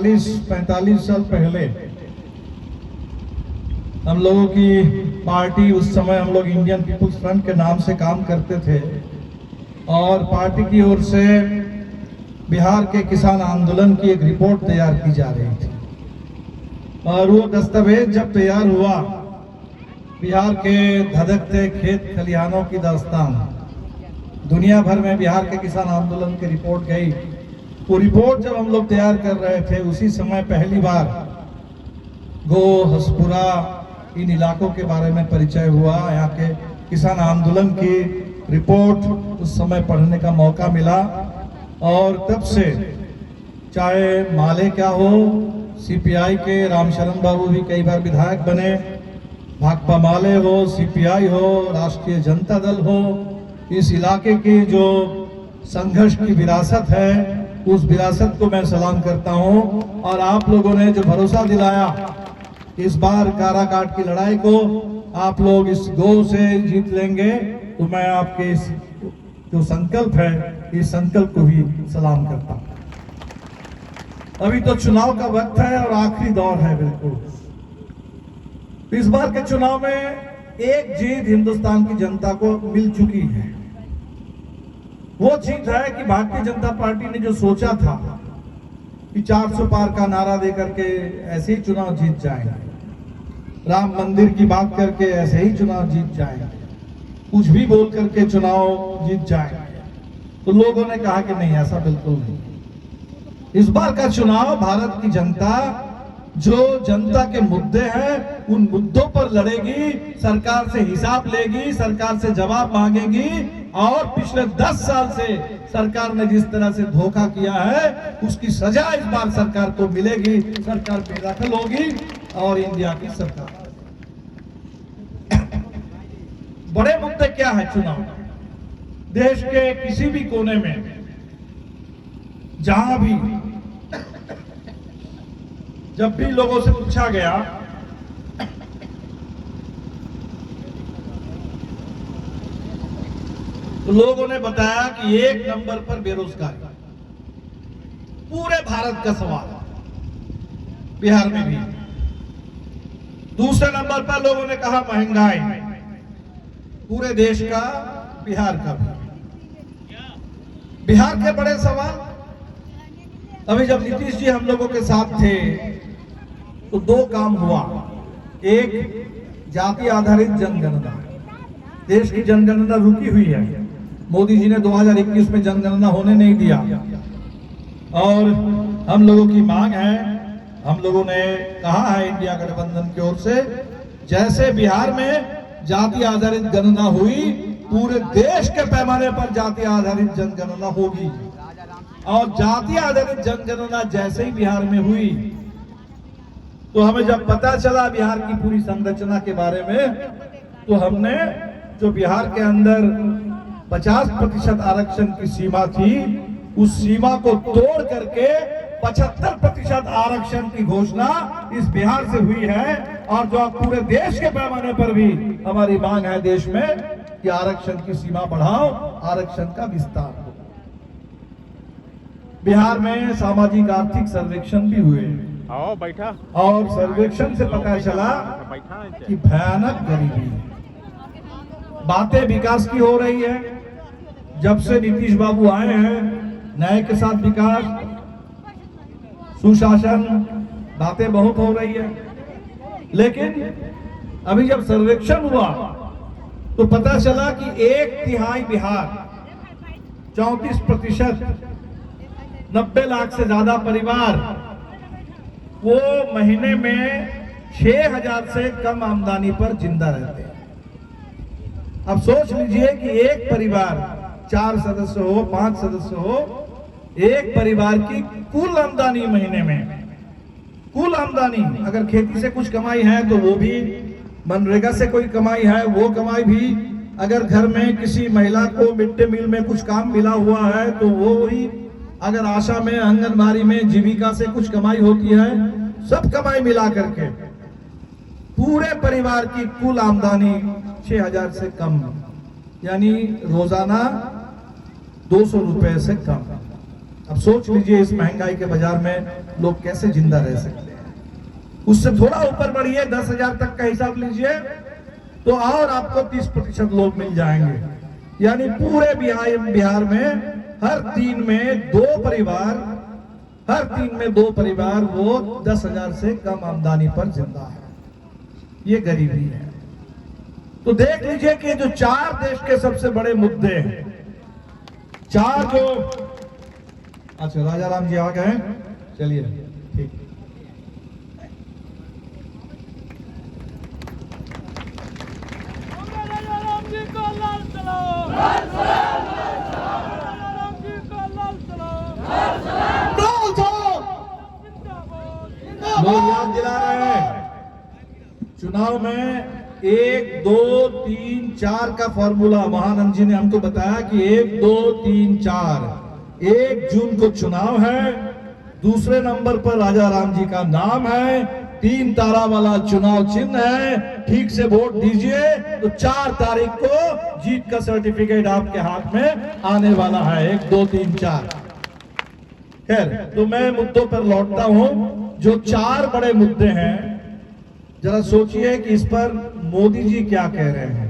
45 साल पहले हम लोगों की पार्टी, उस समय हम लोग इंडियन पीपुल्स फ्रंट के नाम से काम करते थे और पार्टी की ओर से बिहार के किसान आंदोलन की एक रिपोर्ट तैयार की जा रही थी। और वो दस्तावेज जब तैयार हुआ, बिहार के धधकते खेत खलिहानों की दास्तान, दुनिया भर में बिहार के किसान आंदोलन की रिपोर्ट गई। वो रिपोर्ट जब हम लोग तैयार कर रहे थे, उसी समय पहली बार गो हसपुरा इन इलाकों के बारे में परिचय हुआ। यहाँ के किसान आंदोलन की रिपोर्ट उस समय पढ़ने का मौका मिला और तब से चाहे माले क्या हो, सीपीआई के रामशरण बाबू भी कई बार विधायक बने, भाकपा माले हो, सीपीआई हो, राष्ट्रीय जनता दल हो, इस इलाके की जो संघर्ष की विरासत है, उस विरासत को मैं सलाम करता हूं। और आप लोगों ने जो भरोसा दिलाया इस बार काराकाट की लड़ाई को आप लोग इस गो से जीत लेंगे, तो मैं आपके इस जो संकल्प है, इस संकल्प को भी सलाम करता हूं। अभी तो चुनाव का वक्त है और आखिरी दौर है बिल्कुल। इस बार के चुनाव में एक जीत हिंदुस्तान की जनता को मिल चुकी है। वो जीत है कि भारतीय जनता पार्टी ने जो सोचा था कि 400 पार का नारा देकर के ऐसे ही चुनाव जीत जाएंगे, राम मंदिर की बात करके ऐसे ही चुनाव जीत जाएंगे, कुछ भी बोल करके चुनाव जीत जाएंगे, तो लोगों ने कहा कि नहीं, ऐसा बिल्कुल नहीं। इस बार का चुनाव भारत की जनता जो जनता के मुद्दे हैं उन मुद्दों पर लड़ेगी, सरकार से हिसाब लेगी, सरकार से जवाब मांगेगी। और पिछले 10 साल से सरकार ने जिस तरह से धोखा किया है, उसकी सजा इस बार सरकार को मिलेगी। सरकार बेदखल होगी और इंडिया की सरकार। बड़े मुद्दे क्या है चुनाव? देश के किसी भी कोने में जहां भी जब भी लोगों से पूछा गया तो लोगों ने बताया कि एक नंबर पर बेरोजगारी, पूरे भारत का सवाल, बिहार में भी। दूसरे नंबर पर लोगों ने कहा महंगाई, पूरे देश का, बिहार का भी। बिहार के बड़े सवाल। अभी जब नीतीश जी हम लोगों के साथ थे तो 2 काम हुआ। एक, जाति आधारित जनगणना, देश की जनगणना रुकी हुई है। मोदी जी ने 2021 में जनगणना होने नहीं दिया और हम लोगों की मांग है, हम लोगों ने कहा है इंडिया गठबंधन की ओर से, जैसे बिहार में जाति आधारित गणना हुई, पूरे देश के पैमाने पर जाति आधारित जनगणना होगी। और जाति आधारित जनगणना जैसे ही बिहार में हुई तो हमें जब पता चला बिहार की पूरी संरचना के बारे में, तो हमने जो बिहार के अंदर 50% आरक्षण की सीमा थी, उस सीमा को तोड़ करके 75% आरक्षण की घोषणा इस बिहार से हुई है। और जो अब पूरे देश के पैमाने पर भी हमारी मांग है देश में कि आरक्षण की सीमा बढ़ाओ, आरक्षण का विस्तार हो। बिहार में सामाजिक आर्थिक सर्वेक्षण भी हुए बैठा, और सर्वेक्षण से पता चला कि भयानक गरीबी है। बातें विकास की हो रही है, जब से नीतीश बाबू आए हैं, न्याय के साथ विकास, सुशासन, बातें बहुत हो रही है। लेकिन अभी जब सर्वेक्षण हुआ तो पता चला कि 1/3 बिहार, 34%, 90 लाख से ज्यादा परिवार, वो महीने में 6,000 से कम आमदनी पर जिंदा रहते हैं। अब सोच लीजिए कि एक परिवार, 4 सदस्य हो, 5 सदस्य हो, एक परिवार की कुल आमदनी महीने में, कुल आमदनी, अगर खेती से कुछ कमाई है तो वो भी, मनरेगा से कोई कमाई है वो कमाई भी, अगर घर में किसी महिला को मिड डे मील में कुछ काम मिला हुआ है तो वो ही, अगर आशा में, आंगनबाड़ी में, जीविका से कुछ कमाई होती है, सब कमाई मिला करके पूरे परिवार की कुल आमदनी 6,000 से कम, यानी रोजाना 200 रुपए से कम। अब सोच लीजिए इस महंगाई के बाजार में लोग कैसे जिंदा रह सकते हैं। उससे थोड़ा ऊपर बढ़िए 10,000 तक का हिसाब लीजिए तो और आपको 30% लोग मिल जाएंगे। यानी पूरे बिहार में हर तीन में दो परिवार वो 10,000 से कम आमदनी पर जिंदा है। ये गरीबी है। तो देख लीजिए कि जो 4 देश के सबसे बड़े मुद्दे हैं, 4 जो अच्छा राजा राम जी आ गए, चलिए ठीक। लोग याद दिला रहे हैं चुनाव में 1 2 3 4 का फॉर्मूला महानंद जी ने हमको बताया कि 1 2 3 4 1 जून को चुनाव है, दूसरे नंबर पर राजा राम जी का नाम है, 3 तारा वाला चुनाव चिन्ह है। ठीक से वोट दीजिए तो 4 तारीख को जीत का सर्टिफिकेट आपके हाथ में आने वाला है। 1 2 3 4। खैर, तो मैं मुद्दों पर लौटता हूं। जो 4 बड़े मुद्दे हैं, जरा सोचिए कि इस पर मोदी जी क्या कह रहे हैं।